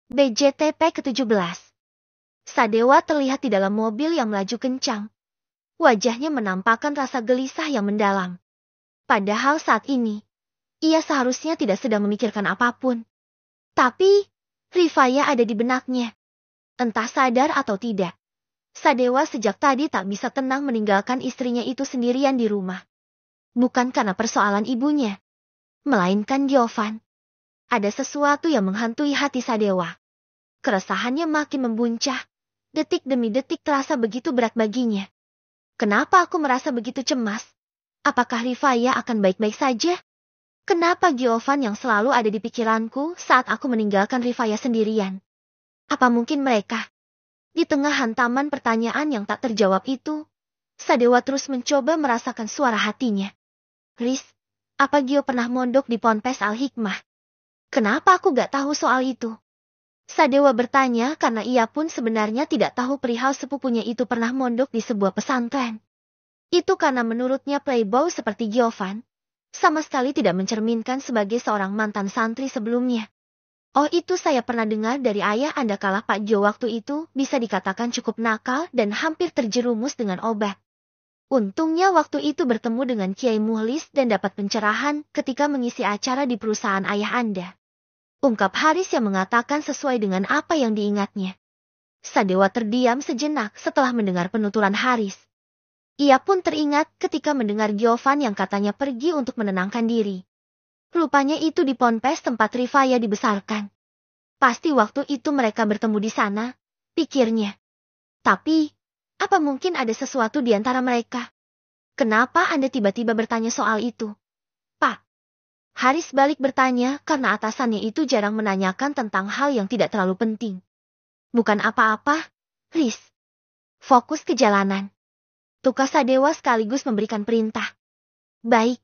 BJTP ke-17. Sadewa terlihat di dalam mobil yang melaju kencang. Wajahnya menampakkan rasa gelisah yang mendalam. Padahal saat ini, ia seharusnya tidak sedang memikirkan apapun. Tapi, Rifaya ada di benaknya. Entah sadar atau tidak, Sadewa sejak tadi tak bisa tenang meninggalkan istrinya itu sendirian di rumah. Bukan karena persoalan ibunya, melainkan Giovan. Ada sesuatu yang menghantui hati Sadewa. Keresahannya makin membuncah. Detik demi detik terasa begitu berat baginya. Kenapa aku merasa begitu cemas? Apakah Rifaya akan baik-baik saja? Kenapa Giovan yang selalu ada di pikiranku saat aku meninggalkan Rifaya sendirian? Apa mungkin mereka? Di tengah hantaman pertanyaan yang tak terjawab itu, Sadewa terus mencoba merasakan suara hatinya. Riz, apa Gio pernah mondok di Ponpes Al-Hikmah? Kenapa aku gak tahu soal itu? Sadewa bertanya karena ia pun sebenarnya tidak tahu perihal sepupunya itu pernah mondok di sebuah pesantren. Itu karena menurutnya playboy seperti Giovan sama sekali tidak mencerminkan sebagai seorang mantan santri sebelumnya. Oh, itu saya pernah dengar dari ayah Anda kala Pak Gio waktu itu bisa dikatakan cukup nakal dan hampir terjerumus dengan obat. Untungnya waktu itu bertemu dengan Kiai Muhlis dan dapat pencerahan ketika mengisi acara di perusahaan ayah Anda. Ungkap Haris yang mengatakan sesuai dengan apa yang diingatnya. Sadewa terdiam sejenak setelah mendengar penuturan Haris. Ia pun teringat ketika mendengar Giovan yang katanya pergi untuk menenangkan diri. Rupanya itu di Ponpes tempat Rifaya dibesarkan. Pasti waktu itu mereka bertemu di sana, pikirnya. Tapi, apa mungkin ada sesuatu di antara mereka? Kenapa Anda tiba-tiba bertanya soal itu? Pak. Haris balik bertanya karena atasannya itu jarang menanyakan tentang hal yang tidak terlalu penting. Bukan apa-apa, Riz. Fokus ke jalanan. Tukas Sadewa sekaligus memberikan perintah. Baik,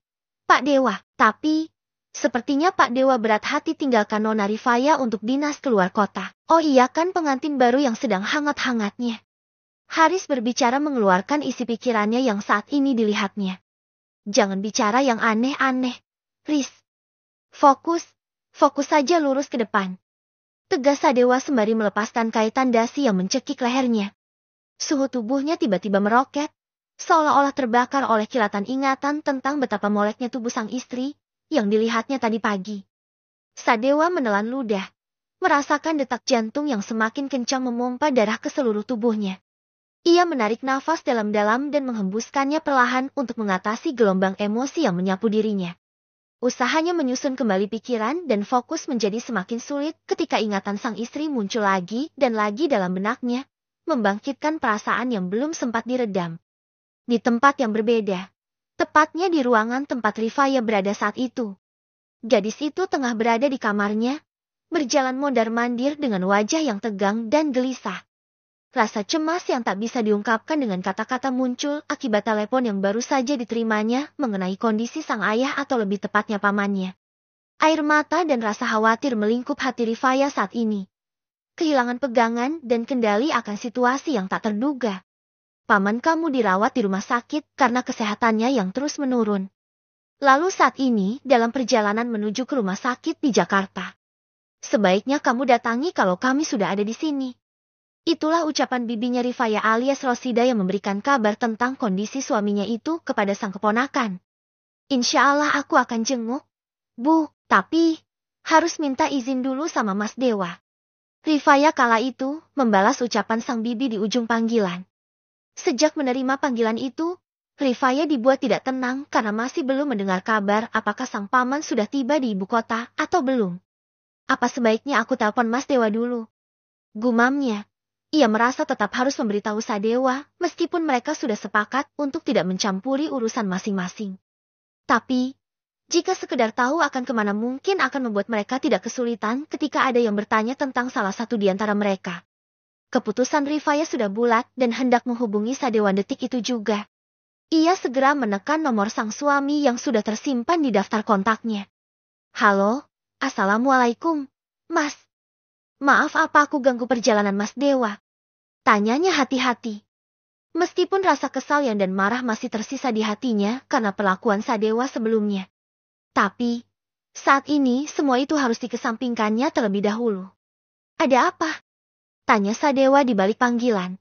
Pak Dewa, tapi sepertinya Pak Dewa berat hati tinggalkan Nona Rifaya untuk dinas keluar kota. Oh iya, kan pengantin baru yang sedang hangat-hangatnya. Haris berbicara mengeluarkan isi pikirannya yang saat ini dilihatnya. Jangan bicara yang aneh-aneh, Riz. Fokus saja lurus ke depan. Tegas Sadewa sembari melepaskan kaitan dasi yang mencekik lehernya. Suhu tubuhnya tiba-tiba meroket, seolah-olah terbakar oleh kilatan ingatan tentang betapa moleknya tubuh sang istri yang dilihatnya tadi pagi. Sadewa menelan ludah, merasakan detak jantung yang semakin kencang memompa darah ke seluruh tubuhnya. Ia menarik nafas dalam-dalam dan menghembuskannya perlahan untuk mengatasi gelombang emosi yang menyapu dirinya. Usahanya menyusun kembali pikiran dan fokus menjadi semakin sulit ketika ingatan sang istri muncul lagi dan lagi dalam benaknya, membangkitkan perasaan yang belum sempat diredam. Di tempat yang berbeda, tepatnya di ruangan tempat Rifaya berada saat itu. Gadis itu tengah berada di kamarnya, berjalan mondar-mandir dengan wajah yang tegang dan gelisah. Rasa cemas yang tak bisa diungkapkan dengan kata-kata muncul akibat telepon yang baru saja diterimanya mengenai kondisi sang ayah atau lebih tepatnya pamannya. Air mata dan rasa khawatir melingkup hati Rifaya saat ini. Kehilangan pegangan dan kendali akan situasi yang tak terduga. Paman kamu dirawat di rumah sakit karena kesehatannya yang terus menurun. Lalu saat ini dalam perjalanan menuju ke rumah sakit di Jakarta. Sebaiknya kamu datangi kalau kami sudah ada di sini. Itulah ucapan bibinya Rifaya alias Rosida yang memberikan kabar tentang kondisi suaminya itu kepada sang keponakan. Insya Allah aku akan jenguk, Bu, tapi harus minta izin dulu sama Mas Dewa. Rifaya kala itu membalas ucapan sang bibi di ujung panggilan. Sejak menerima panggilan itu, Rifaya dibuat tidak tenang karena masih belum mendengar kabar apakah sang paman sudah tiba di ibu kota atau belum. Apa sebaiknya aku telepon Mas Dewa dulu? Gumamnya. Ia merasa tetap harus memberitahu Sadewa meskipun mereka sudah sepakat untuk tidak mencampuri urusan masing-masing. Tapi, jika sekedar tahu akan kemana mungkin akan membuat mereka tidak kesulitan ketika ada yang bertanya tentang salah satu di antara mereka. Keputusan Rifaya sudah bulat dan hendak menghubungi Sadewa detik itu juga. Ia segera menekan nomor sang suami yang sudah tersimpan di daftar kontaknya. Halo, Assalamualaikum, Mas. Maaf apa aku ganggu perjalanan Mas Dewa? Tanyanya hati-hati. Meskipun rasa kesal dan marah masih tersisa di hatinya karena perlakuan Sadewa sebelumnya. Tapi, saat ini semua itu harus dikesampingkannya terlebih dahulu. Ada apa? Tanya Sadewa di balik panggilan.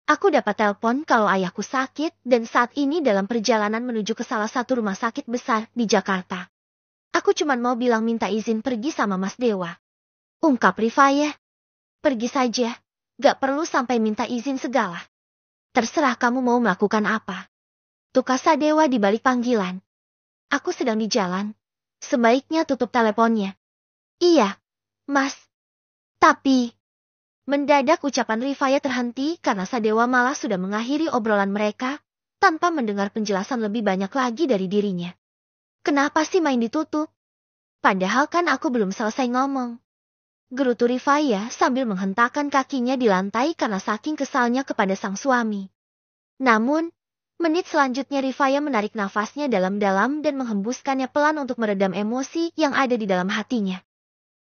Aku dapat telepon kalau ayahku sakit dan saat ini dalam perjalanan menuju ke salah satu rumah sakit besar di Jakarta. Aku cuma mau bilang minta izin pergi sama Mas Dewa. Ungkap Rifaya. Pergi saja, gak perlu sampai minta izin segala. Terserah kamu mau melakukan apa. Tukas Sadewa di balik panggilan. Aku sedang di jalan. Sebaiknya tutup teleponnya. Iya, Mas. Tapi... Mendadak ucapan Rifaya terhenti karena Sadewa malah sudah mengakhiri obrolan mereka, tanpa mendengar penjelasan lebih banyak lagi dari dirinya. Kenapa sih main ditutup? Padahal kan aku belum selesai ngomong. Gerutu Rifaya sambil menghentakkan kakinya di lantai karena saking kesalnya kepada sang suami. Namun, menit selanjutnya Rifaya menarik nafasnya dalam-dalam dan menghembuskannya pelan untuk meredam emosi yang ada di dalam hatinya.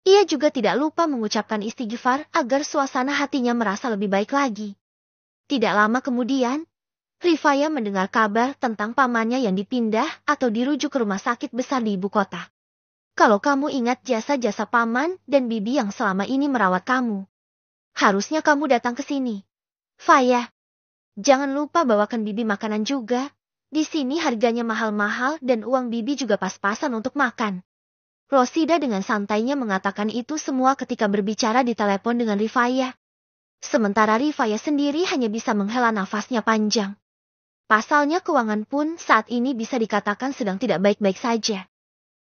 Ia juga tidak lupa mengucapkan istighfar agar suasana hatinya merasa lebih baik lagi. Tidak lama kemudian, Rifaya mendengar kabar tentang pamannya yang dipindah atau dirujuk ke rumah sakit besar di ibu kota. Kalau kamu ingat jasa-jasa paman dan bibi yang selama ini merawat kamu, harusnya kamu datang ke sini. Faya, jangan lupa bawakan bibi makanan juga. Di sini harganya mahal-mahal dan uang bibi juga pas-pasan untuk makan. Rosida dengan santainya mengatakan itu semua ketika berbicara di telepon dengan Rifaya. Sementara Rifaya sendiri hanya bisa menghela nafasnya panjang. Pasalnya keuangan pun saat ini bisa dikatakan sedang tidak baik-baik saja.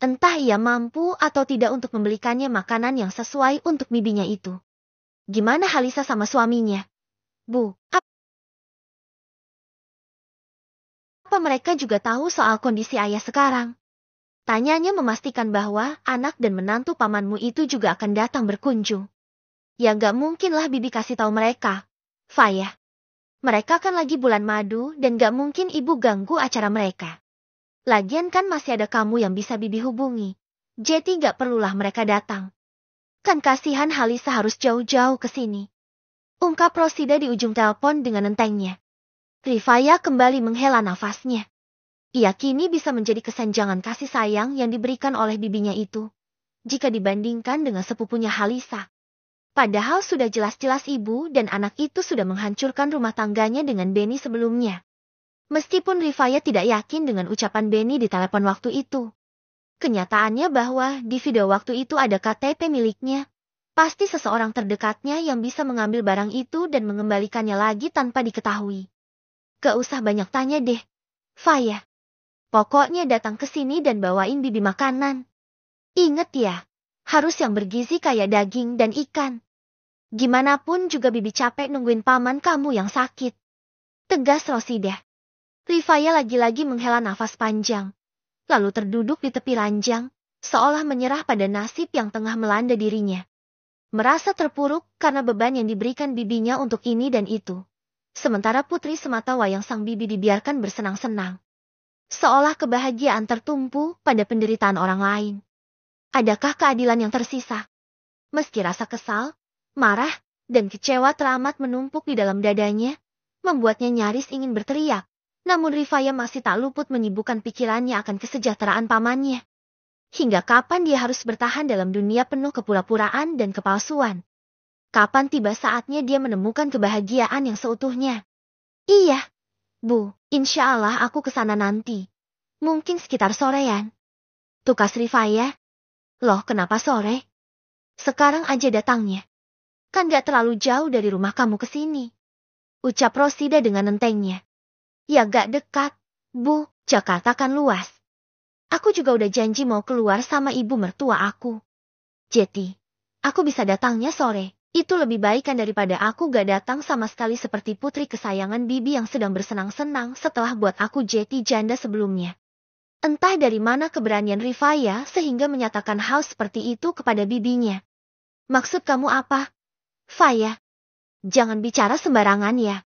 Entah ia mampu atau tidak untuk membelikannya makanan yang sesuai untuk bibinya itu. Gimana Halisa sama suaminya? Bu, apa mereka juga tahu soal kondisi ayah sekarang? Tanyanya memastikan bahwa anak dan menantu pamanmu itu juga akan datang berkunjung. Ya gak mungkinlah bibi kasih tahu mereka. Faya. Mereka kan lagi bulan madu dan gak mungkin ibu ganggu acara mereka. Lagian kan masih ada kamu yang bisa bibi hubungi. Jadi gak perlulah mereka datang. Kan kasihan Halisa harus jauh-jauh ke sini. Ungkap Rosida di ujung telepon dengan entengnya. Rifaya kembali menghela nafasnya. Ia kini bisa menjadi kesenjangan kasih sayang yang diberikan oleh bibinya itu, jika dibandingkan dengan sepupunya Halisa. Padahal sudah jelas-jelas ibu dan anak itu sudah menghancurkan rumah tangganya dengan Beni sebelumnya. Meskipun Rifaya tidak yakin dengan ucapan Beni di telepon waktu itu. Kenyataannya bahwa di video waktu itu ada KTP miliknya. Pasti seseorang terdekatnya yang bisa mengambil barang itu dan mengembalikannya lagi tanpa diketahui. Gak usah banyak tanya deh, Faya. Pokoknya datang ke sini dan bawain bibi makanan. Ingat ya, harus yang bergizi kayak daging dan ikan. Gimana pun juga bibi capek nungguin paman kamu yang sakit. Tegas Rosida. Rifaya lagi-lagi menghela nafas panjang. Lalu terduduk di tepi ranjang, seolah menyerah pada nasib yang tengah melanda dirinya. Merasa terpuruk karena beban yang diberikan bibinya untuk ini dan itu. Sementara putri semata wayang sang bibi dibiarkan bersenang-senang. Seolah kebahagiaan tertumpu pada penderitaan orang lain. Adakah keadilan yang tersisa? Meski rasa kesal, marah, dan kecewa teramat menumpuk di dalam dadanya, membuatnya nyaris ingin berteriak. Namun Rifaya masih tak luput menyibukkan pikirannya akan kesejahteraan pamannya. Hingga kapan dia harus bertahan dalam dunia penuh kepura-puraan dan kepalsuan? Kapan tiba saatnya dia menemukan kebahagiaan yang seutuhnya? Iya, Bu, insya Allah aku kesana nanti. Mungkin sekitar sorean. Tukas Rifaya. Loh kenapa sore? Sekarang aja datangnya. Kan gak terlalu jauh dari rumah kamu ke sini. Ucap Rosida dengan entengnya. Ya gak dekat, Bu, Jakarta kan luas. Aku juga udah janji mau keluar sama ibu mertua aku. Jadi, aku bisa datangnya sore. Itu lebih baik kan daripada aku gak datang sama sekali seperti putri kesayangan bibi yang sedang bersenang-senang setelah buat aku jadi janda sebelumnya. Entah dari mana keberanian Rifaya sehingga menyatakan hal seperti itu kepada bibinya. Maksud kamu apa, Faya? Jangan bicara sembarangan ya.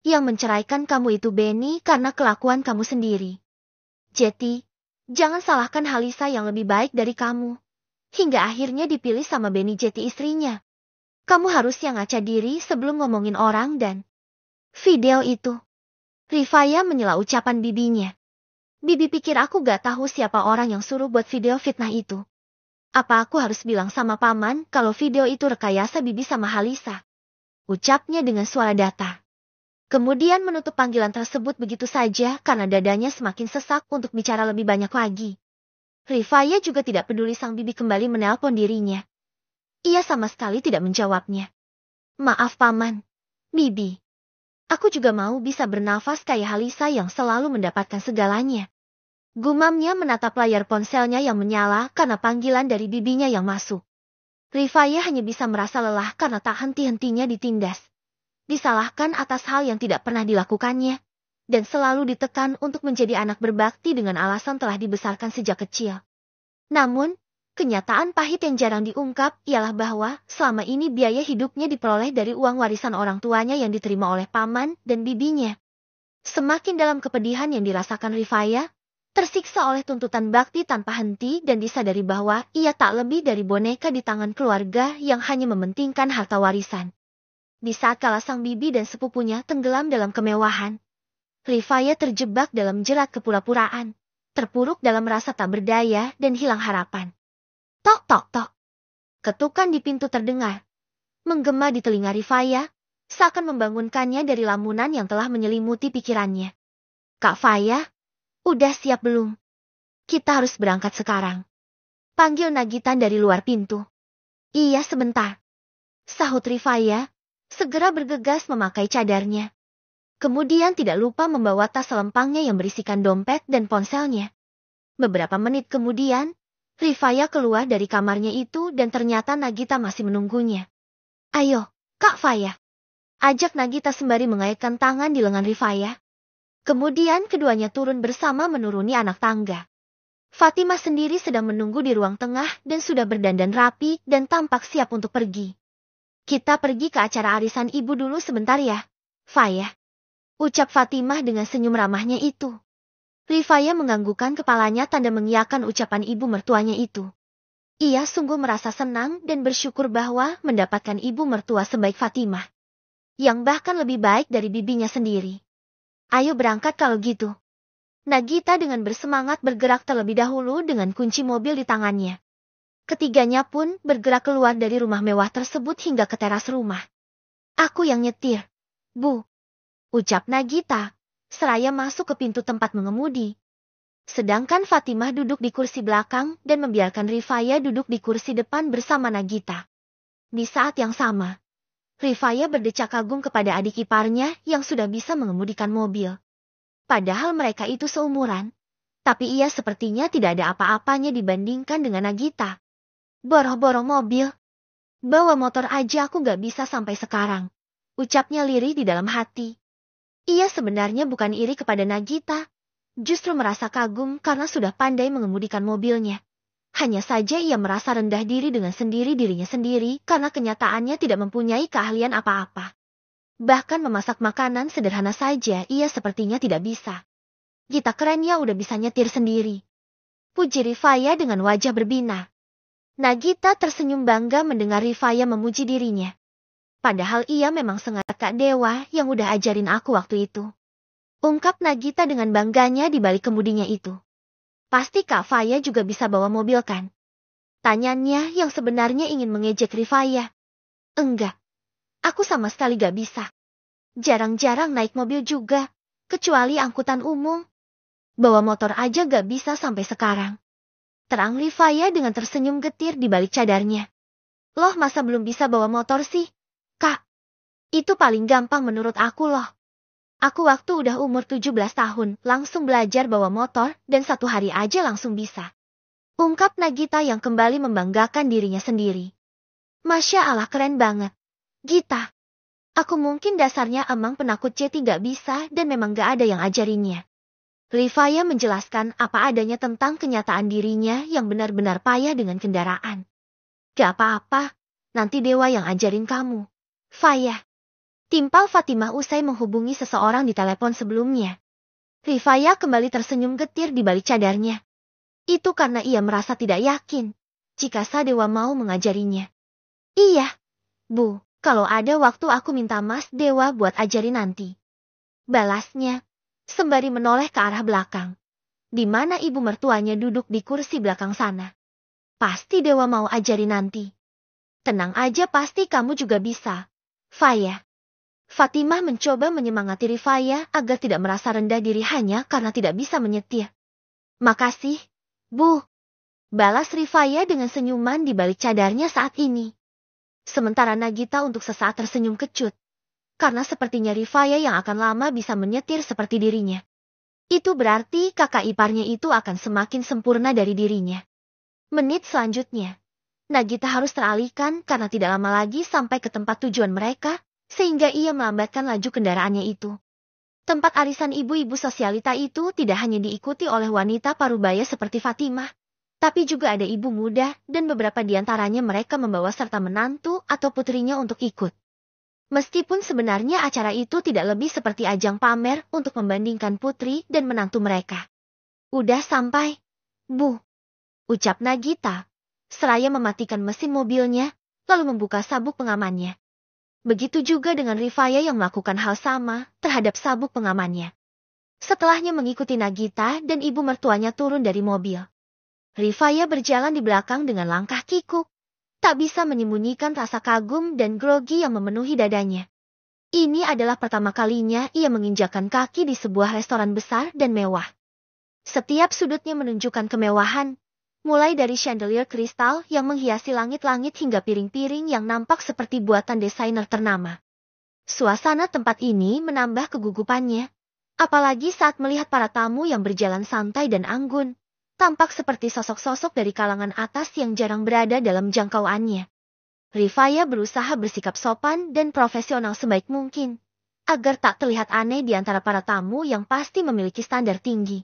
Yang menceraikan kamu itu Beni karena kelakuan kamu sendiri. Jadi, jangan salahkan Halisa yang lebih baik dari kamu. Hingga akhirnya dipilih sama Beni jadi istrinya. Kamu harusnya ngaca diri sebelum ngomongin orang dan video itu. Rifaya menyela ucapan bibinya. Bibi pikir aku gak tahu siapa orang yang suruh buat video fitnah itu. Apa aku harus bilang sama paman kalau video itu rekayasa Bibi sama Halisa? Ucapnya dengan suara datar. Kemudian menutup panggilan tersebut begitu saja karena dadanya semakin sesak untuk bicara lebih banyak lagi. Rifaya juga tidak peduli sang bibi kembali menelpon dirinya. Ia sama sekali tidak menjawabnya. Maaf paman, Bibi. Aku juga mau bisa bernafas kayak Halisa yang selalu mendapatkan segalanya. Gumamnya menatap layar ponselnya yang menyala karena panggilan dari bibinya yang masuk. Rifaya hanya bisa merasa lelah karena tak henti-hentinya ditindas. Disalahkan atas hal yang tidak pernah dilakukannya. Dan selalu ditekan untuk menjadi anak berbakti dengan alasan telah dibesarkan sejak kecil. Namun, kenyataan pahit yang jarang diungkap ialah bahwa selama ini biaya hidupnya diperoleh dari uang warisan orang tuanya yang diterima oleh paman dan bibinya. Semakin dalam kepedihan yang dirasakan Rifaya, tersiksa oleh tuntutan bakti tanpa henti dan disadari bahwa ia tak lebih dari boneka di tangan keluarga yang hanya mementingkan harta warisan. Di saat kala sang bibi dan sepupunya tenggelam dalam kemewahan, Rifaya terjebak dalam jerat kepura-puraan, terpuruk dalam rasa tak berdaya dan hilang harapan. Tok tok tok. Ketukan di pintu terdengar. Menggema di telinga Rifaya, seakan membangunkannya dari lamunan yang telah menyelimuti pikirannya. Kak Faya, udah siap belum? Kita harus berangkat sekarang. Panggil Nagitan dari luar pintu. Iya sebentar. Sahut Rifaya, segera bergegas memakai cadarnya. Kemudian tidak lupa membawa tas selempangnya yang berisikan dompet dan ponselnya. Beberapa menit kemudian, Rifaya keluar dari kamarnya itu dan ternyata Nagita masih menunggunya. Ayo, Kak Faya. Ajak Nagita sembari mengaitkan tangan di lengan Rifaya. Kemudian keduanya turun bersama menuruni anak tangga. Fatimah sendiri sedang menunggu di ruang tengah dan sudah berdandan rapi dan tampak siap untuk pergi. Kita pergi ke acara arisan ibu dulu sebentar ya, Faya. Ucap Fatimah dengan senyum ramahnya itu. Rifaya menganggukkan kepalanya tanda mengiyakan ucapan ibu mertuanya itu. Ia sungguh merasa senang dan bersyukur bahwa mendapatkan ibu mertua sebaik Fatimah. Yang bahkan lebih baik dari bibinya sendiri. Ayo berangkat kalau gitu. Nagita dengan bersemangat bergerak terlebih dahulu dengan kunci mobil di tangannya. Ketiganya pun bergerak keluar dari rumah mewah tersebut hingga ke teras rumah. Aku yang nyetir, Bu. Ucap Nagita, seraya masuk ke pintu tempat mengemudi. Sedangkan Fatimah duduk di kursi belakang dan membiarkan Rifaya duduk di kursi depan bersama Nagita. Di saat yang sama, Rifaya berdecak kagum kepada adik iparnya yang sudah bisa mengemudikan mobil. Padahal mereka itu seumuran, tapi ia sepertinya tidak ada apa-apanya dibandingkan dengan Nagita. Boro-boro mobil. Bawa motor aja aku gak bisa sampai sekarang. Ucapnya lirih di dalam hati. Ia sebenarnya bukan iri kepada Nagita, justru merasa kagum karena sudah pandai mengemudikan mobilnya. Hanya saja ia merasa rendah diri dengan dirinya sendiri karena kenyataannya tidak mempunyai keahlian apa-apa. Bahkan memasak makanan sederhana saja ia sepertinya tidak bisa. Kita keren ya udah bisa nyetir sendiri. Puji Rifaya dengan wajah berbinar. Nagita tersenyum bangga mendengar Rifaya memuji dirinya. Padahal ia memang sengaja Kak Dewa yang udah ajarin aku waktu itu. Ungkap Nagita dengan bangganya di balik kemudinya itu. Pasti Kak Faya juga bisa bawa mobil kan? Tanyanya yang sebenarnya ingin mengejek Rifaya. Enggak. Aku sama sekali gak bisa. Jarang-jarang naik mobil juga, kecuali angkutan umum. Bawa motor aja gak bisa sampai sekarang. Terang Rifaya dengan tersenyum getir di balik cadarnya. Loh masa belum bisa bawa motor sih? Kak, itu paling gampang menurut aku loh. Aku waktu udah umur 17 tahun langsung belajar bawa motor dan 1 hari aja langsung bisa. Ungkap Nagita yang kembali membanggakan dirinya sendiri. Masya Allah keren banget. Gita, aku mungkin dasarnya emang penakut C gak bisa dan memang gak ada yang ajarinnya. Rifaya menjelaskan apa adanya tentang kenyataan dirinya yang benar-benar payah dengan kendaraan. Gak apa-apa, nanti Dewa yang ajarin kamu. Faya. Timpal Fatimah usai menghubungi seseorang di telepon sebelumnya. Rifaya kembali tersenyum getir di balik cadarnya. Itu karena ia merasa tidak yakin jika Sadewa mau mengajarinya. Iya, Bu, kalau ada waktu aku minta Mas Dewa buat ajarin nanti. Balasnya, sembari menoleh ke arah belakang, di mana ibu mertuanya duduk di kursi belakang sana. Pasti Dewa mau ajari nanti. Tenang aja, pasti kamu juga bisa, Faya. Fatimah mencoba menyemangati Rifaya agar tidak merasa rendah diri hanya karena tidak bisa menyetir. Makasih, Bu. Balas Rifaya dengan senyuman di balik cadarnya saat ini. Sementara Nagita untuk sesaat tersenyum kecut. Karena sepertinya Rifaya yang akan lama bisa menyetir seperti dirinya. Itu berarti kakak iparnya itu akan semakin sempurna dari dirinya. Menit selanjutnya, Nagita harus teralihkan karena tidak lama lagi sampai ke tempat tujuan mereka, sehingga ia melambatkan laju kendaraannya itu. Tempat arisan ibu-ibu sosialita itu tidak hanya diikuti oleh wanita parubaya seperti Fatimah, tapi juga ada ibu muda dan beberapa di antaranya mereka membawa serta menantu atau putrinya untuk ikut. Meskipun sebenarnya acara itu tidak lebih seperti ajang pamer untuk membandingkan putri dan menantu mereka. Udah sampai, Bu. Ucap Nagita, seraya mematikan mesin mobilnya, lalu membuka sabuk pengamannya. Begitu juga dengan Rifaya yang melakukan hal sama terhadap sabuk pengamannya. Setelahnya mengikuti Nagita dan ibu mertuanya turun dari mobil. Rifaya berjalan di belakang dengan langkah kikuk. Tak bisa menyembunyikan rasa kagum dan grogi yang memenuhi dadanya. Ini adalah pertama kalinya ia menginjakkan kaki di sebuah restoran besar dan mewah. Setiap sudutnya menunjukkan kemewahan, mulai dari chandelier kristal yang menghiasi langit-langit hingga piring-piring yang nampak seperti buatan desainer ternama. Suasana tempat ini menambah kegugupannya, apalagi saat melihat para tamu yang berjalan santai dan anggun. Tampak seperti sosok-sosok dari kalangan atas yang jarang berada dalam jangkauannya. Rifaya berusaha bersikap sopan dan profesional sebaik mungkin, agar tak terlihat aneh di antara para tamu yang pasti memiliki standar tinggi.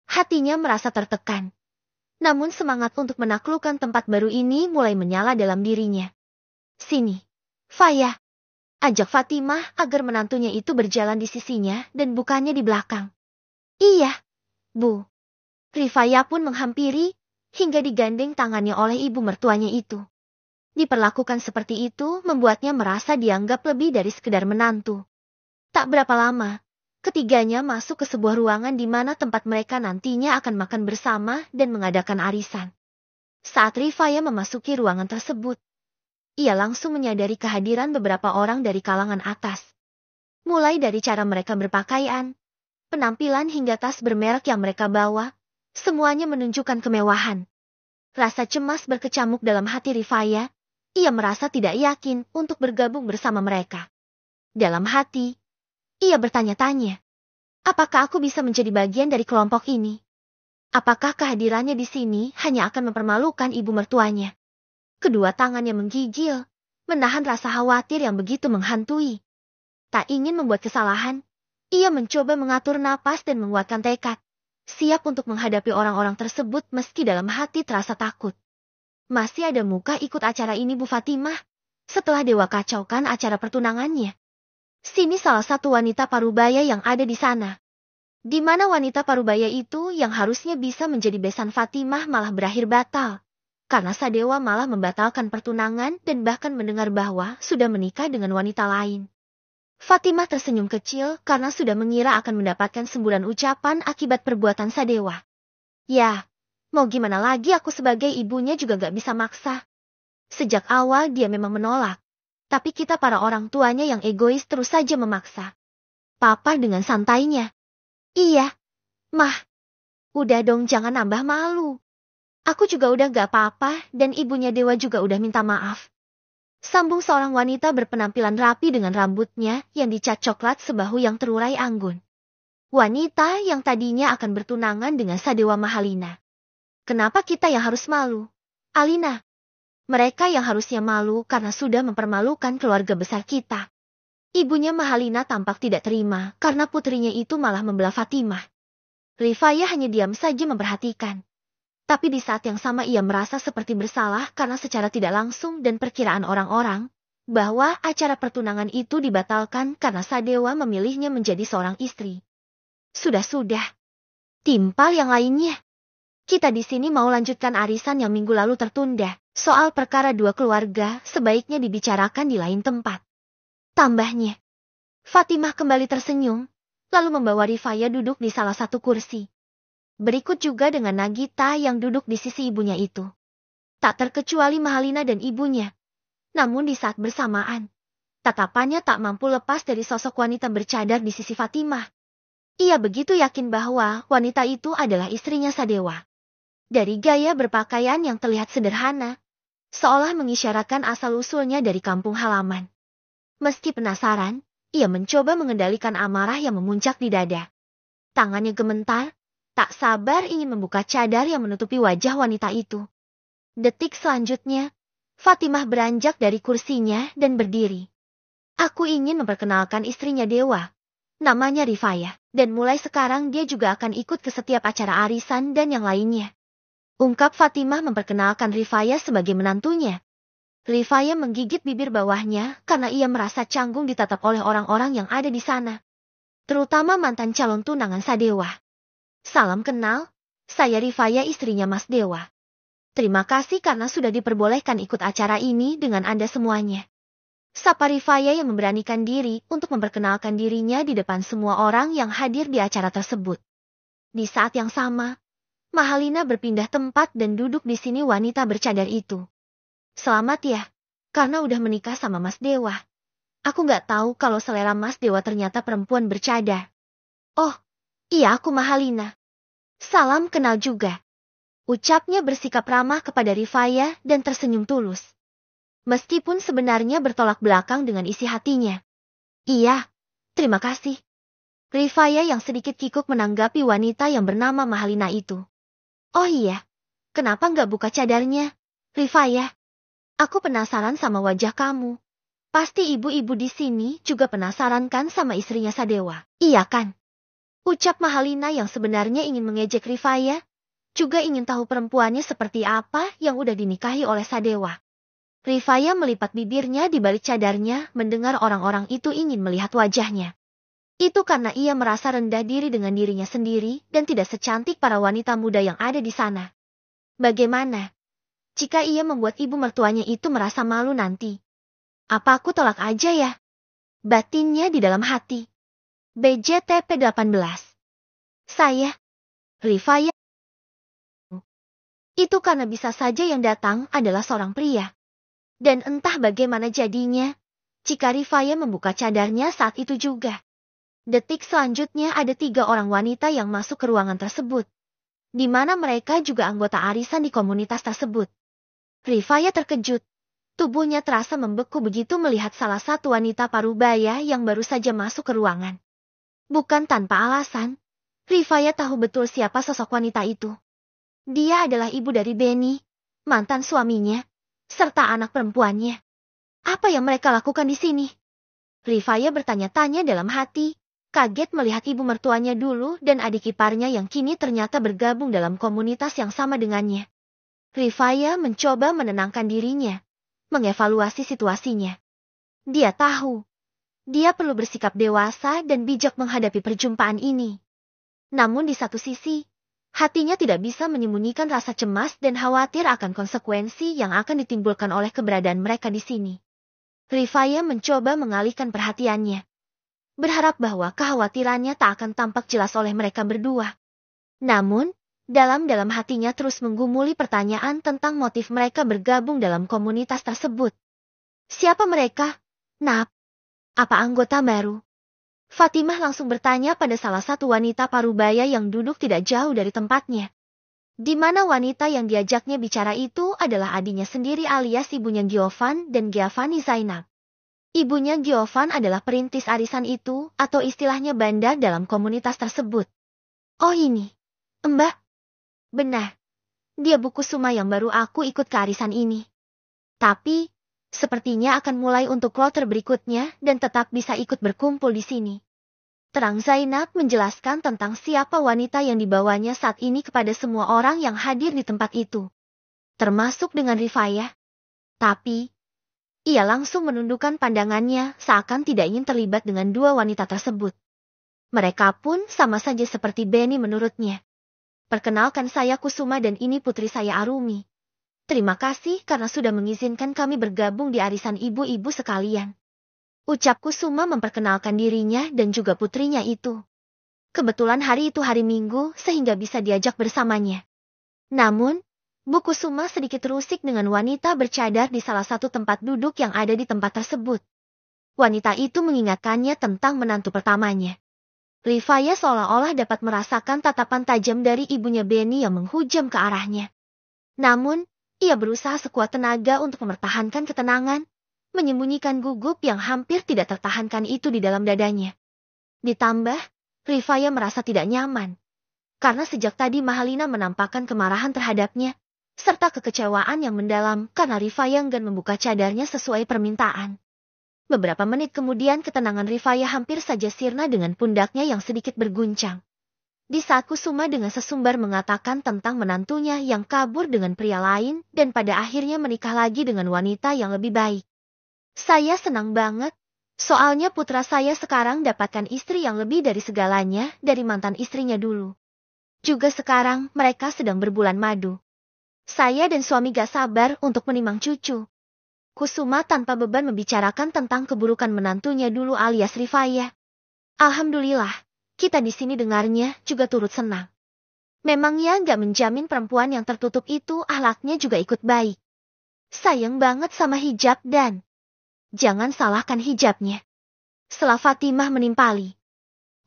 Hatinya merasa tertekan. Namun semangat untuk menaklukkan tempat baru ini mulai menyala dalam dirinya. Sini, Faya. Ajak Fatimah agar menantunya itu berjalan di sisinya dan bukannya di belakang. Iya, Bu. Rifaya pun menghampiri, hingga digandeng tangannya oleh ibu mertuanya itu. Diperlakukan seperti itu membuatnya merasa dianggap lebih dari sekedar menantu. Tak berapa lama, ketiganya masuk ke sebuah ruangan di mana tempat mereka nantinya akan makan bersama dan mengadakan arisan. Saat Rifaya memasuki ruangan tersebut, ia langsung menyadari kehadiran beberapa orang dari kalangan atas. Mulai dari cara mereka berpakaian, penampilan hingga tas bermerek yang mereka bawa, semuanya menunjukkan kemewahan. Rasa cemas berkecamuk dalam hati Rifaya. Ia merasa tidak yakin untuk bergabung bersama mereka. Dalam hati, ia bertanya-tanya, apakah aku bisa menjadi bagian dari kelompok ini? Apakah kehadirannya di sini hanya akan mempermalukan ibu mertuanya? Kedua tangannya menggigil, menahan rasa khawatir yang begitu menghantui. Tak ingin membuat kesalahan, ia mencoba mengatur napas dan menguatkan tekad. Siap untuk menghadapi orang-orang tersebut meski dalam hati terasa takut. Masih ada muka ikut acara ini Bu Fatimah, setelah Dewa kacaukan acara pertunangannya. Sini salah satu wanita parubaya yang ada di sana. Di mana wanita parubaya itu yang harusnya bisa menjadi besan Fatimah malah berakhir batal. Karena Sadewa malah membatalkan pertunangan dan bahkan mendengar bahwa sudah menikah dengan wanita lain. Fatimah tersenyum kecil karena sudah mengira akan mendapatkan semburan ucapan akibat perbuatan Sadewa. Ya, mau gimana lagi aku sebagai ibunya juga gak bisa maksa. Sejak awal dia memang menolak. Tapi kita para orang tuanya yang egois terus saja memaksa. Papa dengan santainya. Iya, Mah. Udah dong jangan nambah malu. Aku juga udah gak apa-apa dan ibunya Dewa juga udah minta maaf. Sambung seorang wanita berpenampilan rapi dengan rambutnya yang dicat coklat sebahu yang terurai anggun. Wanita yang tadinya akan bertunangan dengan Sadewa Mahalina. Kenapa kita yang harus malu? Alina. Mereka yang harusnya malu karena sudah mempermalukan keluarga besar kita. Ibunya Mahalina tampak tidak terima karena putrinya itu malah membelah Fatimah. Rifaya hanya diam saja memperhatikan. Tapi di saat yang sama ia merasa seperti bersalah karena secara tidak langsung dan perkiraan orang-orang, bahwa acara pertunangan itu dibatalkan karena Sadewa memilihnya menjadi seorang istri. Sudah-sudah. Timpal yang lainnya. Kita di sini mau lanjutkan arisan yang minggu lalu tertunda. Soal perkara dua keluarga sebaiknya dibicarakan di lain tempat. Tambahnya. Fatimah kembali tersenyum, lalu membawa Rifaya duduk di salah satu kursi. Berikut juga dengan Nagita yang duduk di sisi ibunya itu. tak terkecuali Mahalina dan ibunya. Namun di saat bersamaan, tatapannya tak mampu lepas dari sosok wanita bercadar di sisi Fatimah. Ia begitu yakin bahwa wanita itu adalah istrinya Sadewa. Dari gaya berpakaian yang terlihat sederhana, seolah mengisyaratkan asal-usulnya dari kampung halaman. Meski penasaran, ia mencoba mengendalikan amarah yang memuncak di dada. Tangannya gemetar, tak sabar ingin membuka cadar yang menutupi wajah wanita itu. Detik selanjutnya, Fatimah beranjak dari kursinya dan berdiri. Aku ingin memperkenalkan istrinya Dewa. Namanya Rifayah, dan mulai sekarang dia juga akan ikut ke setiap acara arisan dan yang lainnya. Ungkap Fatimah memperkenalkan Rifayah sebagai menantunya. Rifayah menggigit bibir bawahnya karena ia merasa canggung ditatap oleh orang-orang yang ada di sana. Terutama mantan calon tunangan Sadewa. Salam kenal, saya Rifayah istrinya Mas Dewa. Terima kasih karena sudah diperbolehkan ikut acara ini dengan Anda semuanya. Sapa Rifayah yang memberanikan diri untuk memperkenalkan dirinya di depan semua orang yang hadir di acara tersebut. Di saat yang sama, Mahalina berpindah tempat dan duduk di sini wanita bercadar itu. Selamat ya, karena udah menikah sama Mas Dewa. Aku nggak tahu kalau selera Mas Dewa ternyata perempuan bercadar. Oh, iya aku Mahalina. Salam kenal juga. Ucapnya bersikap ramah kepada Rifayah dan tersenyum tulus. Meskipun sebenarnya bertolak belakang dengan isi hatinya. Iya, terima kasih. Rifayah yang sedikit kikuk menanggapi wanita yang bernama Mahalina itu. Oh iya, kenapa nggak buka cadarnya, Rifayah? Aku penasaran sama wajah kamu. Pasti ibu-ibu di sini juga penasaran kan sama istrinya Sadewa. Iya kan? Ucap Mahalina yang sebenarnya ingin mengejek Rifayah, juga ingin tahu perempuannya seperti apa yang udah dinikahi oleh Sadewa. Rifayah melipat bibirnya di balik cadarnya mendengar orang-orang itu ingin melihat wajahnya. Itu karena ia merasa rendah diri dengan dirinya sendiri dan tidak secantik para wanita muda yang ada di sana. Bagaimana jika ia membuat ibu mertuanya itu merasa malu nanti? Apa aku tolak aja ya? Batinnya di dalam hati. BJTP 18. Saya, Rifayah. Itu karena bisa saja yang datang adalah seorang pria. Dan entah bagaimana jadinya, jika Rifayah membuka cadarnya saat itu juga. Detik selanjutnya ada 3 orang wanita yang masuk ke ruangan tersebut. Di mana mereka juga anggota arisan di komunitas tersebut. Rifayah terkejut. Tubuhnya terasa membeku begitu melihat salah satu wanita parubaya yang baru saja masuk ke ruangan. Bukan tanpa alasan, Rifayah tahu betul siapa sosok wanita itu. Dia adalah ibu dari Benny, mantan suaminya, serta anak perempuannya. Apa yang mereka lakukan di sini? Rifayah bertanya-tanya dalam hati, kaget melihat ibu mertuanya dulu dan adik iparnya yang kini ternyata bergabung dalam komunitas yang sama dengannya. Rifayah mencoba menenangkan dirinya, mengevaluasi situasinya. Dia tahu, dia perlu bersikap dewasa dan bijak menghadapi perjumpaan ini. Namun di satu sisi, hatinya tidak bisa menyembunyikan rasa cemas dan khawatir akan konsekuensi yang akan ditimbulkan oleh keberadaan mereka di sini. Rifayah mencoba mengalihkan perhatiannya, berharap bahwa kekhawatirannya tak akan tampak jelas oleh mereka berdua. Namun, dalam hatinya terus menggumuli pertanyaan tentang motif mereka bergabung dalam komunitas tersebut. Siapa mereka? Nap? Apa anggota baru? Fatimah langsung bertanya pada salah satu wanita parubaya yang duduk tidak jauh dari tempatnya. Di mana wanita yang diajaknya bicara itu adalah adiknya sendiri alias ibunya Giovan dan Giovanni Zainab. Ibunya Giovan adalah perintis arisan itu atau istilahnya bandar dalam komunitas tersebut. Oh ini, Mbak. Benar, dia Bu Kusuma yang baru aku ikut ke arisan ini. Tapi, sepertinya akan mulai untuk kloter berikutnya dan tetap bisa ikut berkumpul di sini. Terang Zainab menjelaskan tentang siapa wanita yang dibawanya saat ini kepada semua orang yang hadir di tempat itu. Termasuk dengan Rifayah. Tapi, ia langsung menundukkan pandangannya seakan tidak ingin terlibat dengan 2 wanita tersebut. Mereka pun sama saja seperti Benny menurutnya. Perkenalkan saya Kusuma dan ini putri saya Arumi. Terima kasih karena sudah mengizinkan kami bergabung di arisan ibu-ibu sekalian. Ucap Kusuma memperkenalkan dirinya dan juga putrinya itu. Kebetulan hari itu hari Minggu sehingga bisa diajak bersamanya. Namun, Bu Kusuma sedikit terusik dengan wanita bercadar di salah satu tempat duduk yang ada di tempat tersebut. Wanita itu mengingatkannya tentang menantu pertamanya. Rifaya seolah-olah dapat merasakan tatapan tajam dari ibunya Benny yang menghujam ke arahnya. Namun, ia berusaha sekuat tenaga untuk mempertahankan ketenangan, menyembunyikan gugup yang hampir tidak tertahankan itu di dalam dadanya. Ditambah, Rifaya merasa tidak nyaman. Karena sejak tadi Mahalina menampakkan kemarahan terhadapnya, serta kekecewaan yang mendalam karena Rifaya enggan membuka cadarnya sesuai permintaan. Beberapa menit kemudian ketenangan Rifaya hampir saja sirna dengan pundaknya yang sedikit berguncang. Di saat Kusuma dengan sesumbar mengatakan tentang menantunya yang kabur dengan pria lain dan pada akhirnya menikah lagi dengan wanita yang lebih baik. Saya senang banget, soalnya putra saya sekarang dapatkan istri yang lebih dari segalanya dari mantan istrinya dulu. Juga sekarang mereka sedang berbulan madu. Saya dan suami gak sabar untuk menimang cucu. Kusuma tanpa beban membicarakan tentang keburukan menantunya dulu alias Rifaya. Alhamdulillah, kita di sini dengarnya juga turut senang. Memangnya gak menjamin perempuan yang tertutup itu akhlaknya juga ikut baik. Sayang banget sama hijab dan jangan salahkan hijabnya. Setelah Fatimah menimpali.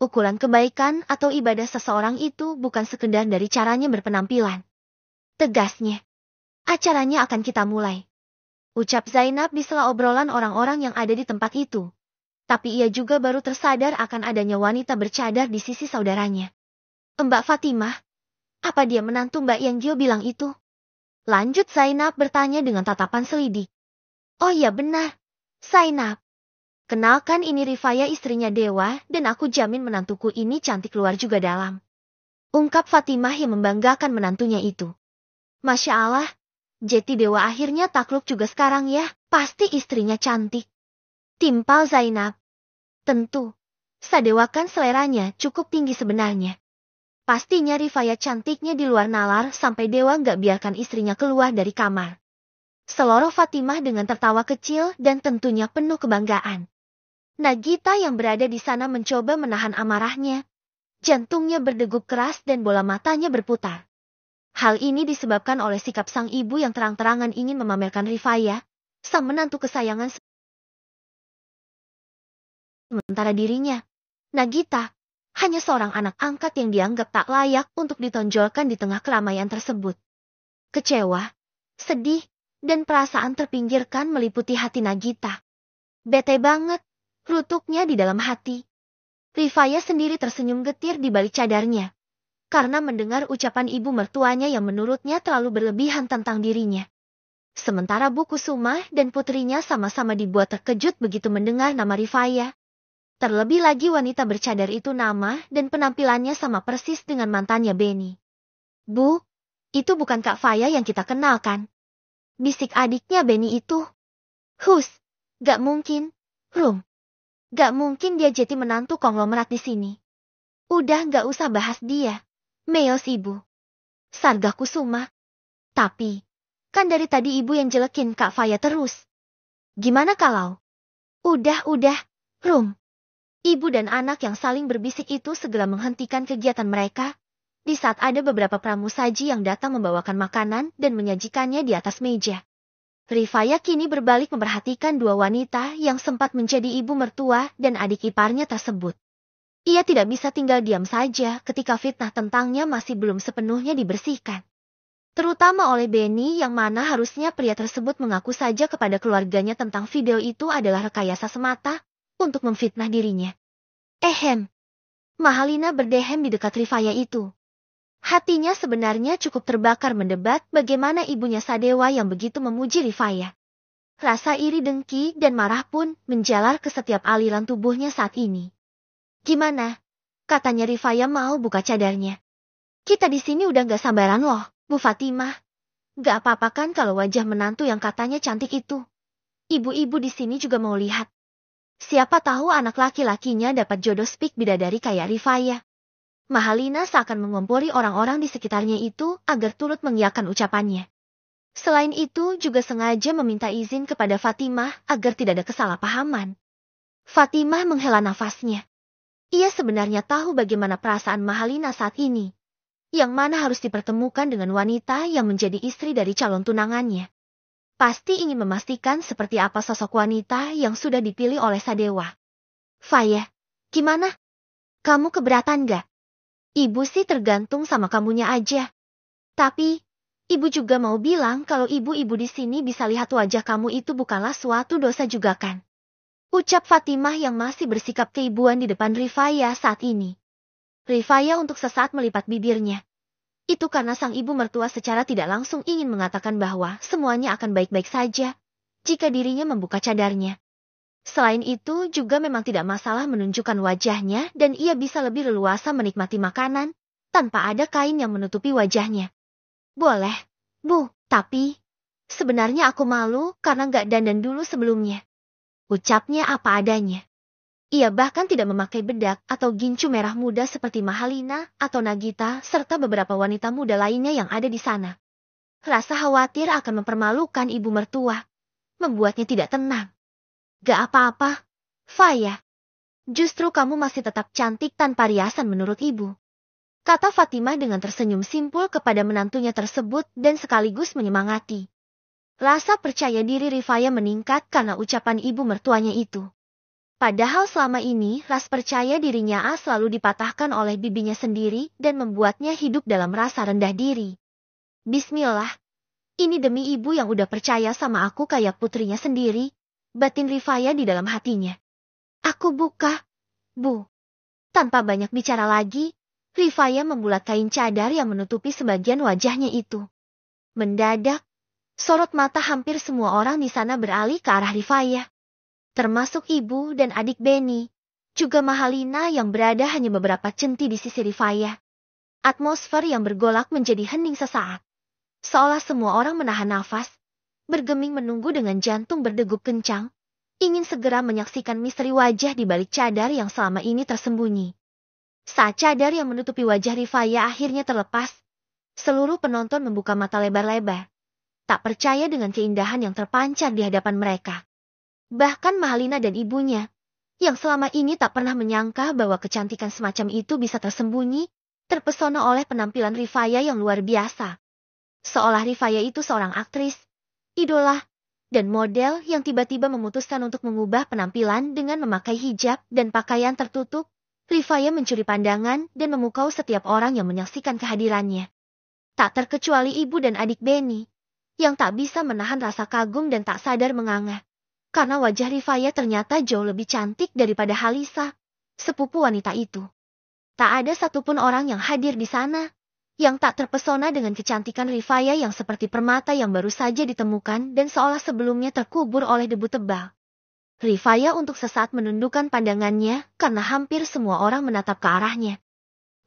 Ukuran kebaikan atau ibadah seseorang itu bukan sekedar dari caranya berpenampilan. Tegasnya, acaranya akan kita mulai. Ucap Zainab di sela obrolan orang-orang yang ada di tempat itu. Tapi ia juga baru tersadar akan adanya wanita bercadar di sisi saudaranya. Mbak Fatimah, apa dia menantu Mbak yang Gio bilang itu? Lanjut Zainab bertanya dengan tatapan selidik. Oh iya benar, Zainab. Kenalkan ini Rifaya istrinya Dewa dan aku jamin menantuku ini cantik luar juga dalam. Ungkap Fatimah yang membanggakan menantunya itu. Masya Allah. Jeti Dewa akhirnya takluk juga sekarang ya, pasti istrinya cantik. Timpal Zainab. Tentu, Sadewa kan seleranya cukup tinggi sebenarnya. Pastinya Rifaya cantiknya di luar nalar sampai Dewa nggak biarkan istrinya keluar dari kamar. Seloroh Fatimah dengan tertawa kecil dan tentunya penuh kebanggaan. Nagita yang berada di sana mencoba menahan amarahnya. Jantungnya berdegup keras dan bola matanya berputar. Hal ini disebabkan oleh sikap sang ibu yang terang-terangan ingin memamerkan Rifaya, sang menantu kesayangan sementara dirinya, Nagita, hanya seorang anak angkat yang dianggap tak layak untuk ditonjolkan di tengah keramaian tersebut. Kecewa, sedih, dan perasaan terpinggirkan meliputi hati Nagita. Bete banget, rutuknya di dalam hati. Rifaya sendiri tersenyum getir di balik cadarnya. Karena mendengar ucapan ibu mertuanya yang menurutnya terlalu berlebihan tentang dirinya. Sementara Bu Kusuma dan putrinya sama-sama dibuat terkejut begitu mendengar nama Rifaya. Terlebih lagi wanita bercadar itu nama dan penampilannya sama persis dengan mantannya Benny. Bu, itu bukan Kak Faya yang kita kenal kan? Bisik adiknya Benny itu. Hus, gak mungkin, Rum. Gak mungkin dia jadi menantu konglomerat di sini. Udah gak usah bahas dia. Meos ibu. Sargah Kusuma. Tapi, kan dari tadi ibu yang jelekin Kak Faya terus. Gimana kalau? Udah, Rum. Ibu dan anak yang saling berbisik itu segera menghentikan kegiatan mereka, di saat ada beberapa pramusaji yang datang membawakan makanan dan menyajikannya di atas meja. Rifaya kini berbalik memperhatikan dua wanita yang sempat menjadi ibu mertua dan adik iparnya tersebut. Ia tidak bisa tinggal diam saja ketika fitnah tentangnya masih belum sepenuhnya dibersihkan. Terutama oleh Benny yang mana harusnya pria tersebut mengaku saja kepada keluarganya tentang video itu adalah rekayasa semata untuk memfitnah dirinya. Mahalina berdehem di dekat Rifaya itu. Hatinya sebenarnya cukup terbakar mendebat bagaimana ibunya Sadewa yang begitu memuji Rifaya. Rasa iri dengki dan marah pun menjalar ke setiap aliran tubuhnya saat ini. Gimana? Katanya Rifaya mau buka cadarnya. Kita di sini udah gak sabaran loh, Bu Fatimah. Gak apa-apa kan kalau wajah menantu yang katanya cantik itu. Ibu-ibu di sini juga mau lihat. Siapa tahu anak laki-lakinya dapat jodoh spik bidadari kayak Rifaya. Mahalina seakan mengompori orang-orang di sekitarnya itu agar turut mengiyakan ucapannya. Selain itu juga sengaja meminta izin kepada Fatimah agar tidak ada kesalahpahaman. Fatimah menghela nafasnya. Ia sebenarnya tahu bagaimana perasaan Mahalina saat ini. Yang mana harus dipertemukan dengan wanita yang menjadi istri dari calon tunangannya. Pasti ingin memastikan seperti apa sosok wanita yang sudah dipilih oleh Sadewa. Faya, gimana? Kamu keberatan gak? Ibu sih tergantung sama kamunya aja. Tapi, ibu juga mau bilang kalau ibu-ibu di sini bisa lihat wajah kamu itu bukanlah suatu dosa juga kan? Ucap Fatimah yang masih bersikap keibuan di depan Rifaya saat ini. Rifaya untuk sesaat melipat bibirnya. Itu karena sang ibu mertua secara tidak langsung ingin mengatakan bahwa semuanya akan baik-baik saja jika dirinya membuka cadarnya. Selain itu juga memang tidak masalah menunjukkan wajahnya dan ia bisa lebih leluasa menikmati makanan tanpa ada kain yang menutupi wajahnya. Boleh, Bu, tapi sebenarnya aku malu karena gak dandan dulu sebelumnya. Ucapnya apa adanya. Ia bahkan tidak memakai bedak atau gincu merah muda seperti Mahalina atau Nagita serta beberapa wanita muda lainnya yang ada di sana. Rasa khawatir akan mempermalukan ibu mertua membuatnya tidak tenang. Gak apa-apa, Faya. Justru kamu masih tetap cantik tanpa riasan menurut ibu. Kata Fatimah dengan tersenyum simpul kepada menantunya tersebut dan sekaligus menyemangati. Rasa percaya diri Rifaya meningkat karena ucapan ibu mertuanya itu. Padahal selama ini ras percaya dirinya selalu dipatahkan oleh bibinya sendiri dan membuatnya hidup dalam rasa rendah diri. Bismillah, ini demi ibu yang udah percaya sama aku kayak putrinya sendiri, batin Rifaya di dalam hatinya. Aku buka, Bu. Tanpa banyak bicara lagi, Rifaya membulat kain cadar yang menutupi sebagian wajahnya itu. Mendadak, sorot mata hampir semua orang di sana beralih ke arah Rifaya. Termasuk ibu dan adik Beni, juga Mahalina yang berada hanya beberapa centi di sisi Rifaya. Atmosfer yang bergolak menjadi hening sesaat. Seolah semua orang menahan nafas, bergeming menunggu dengan jantung berdegup kencang, ingin segera menyaksikan misteri wajah di balik cadar yang selama ini tersembunyi. Saat cadar yang menutupi wajah Rifaya akhirnya terlepas, seluruh penonton membuka mata lebar-lebar, tak percaya dengan keindahan yang terpancar di hadapan mereka. Bahkan Mahalina dan ibunya, yang selama ini tak pernah menyangka bahwa kecantikan semacam itu bisa tersembunyi, terpesona oleh penampilan Rifaya yang luar biasa. Seolah Rifaya itu seorang aktris, idola, dan model yang tiba-tiba memutuskan untuk mengubah penampilan dengan memakai hijab dan pakaian tertutup. Rifaya mencuri pandangan dan memukau setiap orang yang menyaksikan kehadirannya. Tak terkecuali ibu dan adik Beni, yang tak bisa menahan rasa kagum dan tak sadar menganga. Karena wajah Rifaya ternyata jauh lebih cantik daripada Halisa, sepupu wanita itu. Tak ada satupun orang yang hadir di sana, yang tak terpesona dengan kecantikan Rifaya yang seperti permata yang baru saja ditemukan dan seolah sebelumnya terkubur oleh debu tebal. Rifaya untuk sesaat menundukkan pandangannya karena hampir semua orang menatap ke arahnya.